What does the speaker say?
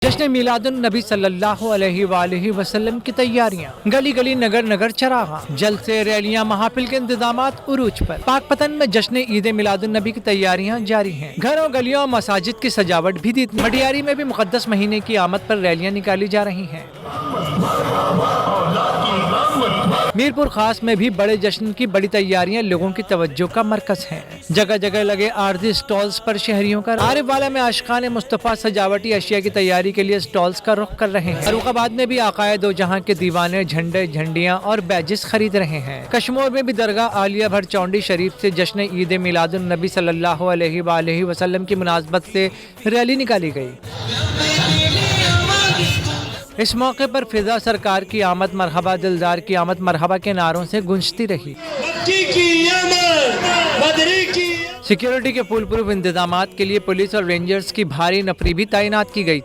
जश्न मिलादुन नबी सल्लल्लाहु अलैहि वसल्लम की तैयारियां, गली गली नगर नगर चरागा, जल्द से रैलियां महाफिल के इंतजामात उरूज पर। पाकपतन में जश्न ईद मिलादुन नबी की तैयारियां जारी हैं। घरों गलियों और मसाजिद की सजावट भी दी। मटियारी में भी मुकद्दस महीने की आमद पर रैलियां निकाली जा रही हैं। मीरपुर खास में भी बड़े जश्न की बड़ी तैयारियां लोगों की तवज्जो का मरकज हैं। जगह जगह लगे आरजी स्टॉल्स पर शहरियों का आरिफ वाला में आशिकाने मुस्तफा सजावटी अशिया की तैयारी के लिए स्टॉल्स का रुख कर रहे हैं। फरुखाबाद में भी आकाए दो जहां के दीवाने झंडे झंडियां और बैजेस खरीद रहे हैं। कश्मीर में भी दरगाह आलिया भर चौंडी शरीफ से जश्न ईद मिलादुन नबी सल्लल्लाहु अलैहि वसल्लम की मुनासबत से रैली निकाली गई। इस मौके पर फिजा सरकार की आमद मरहबा, दिलदार की आमद मरहबा के नारों से गूंजती रही। सिक्योरिटी के फुल प्रूफ इंतजामात के लिए पुलिस और रेंजर्स की भारी नफरी भी तैनात की गई।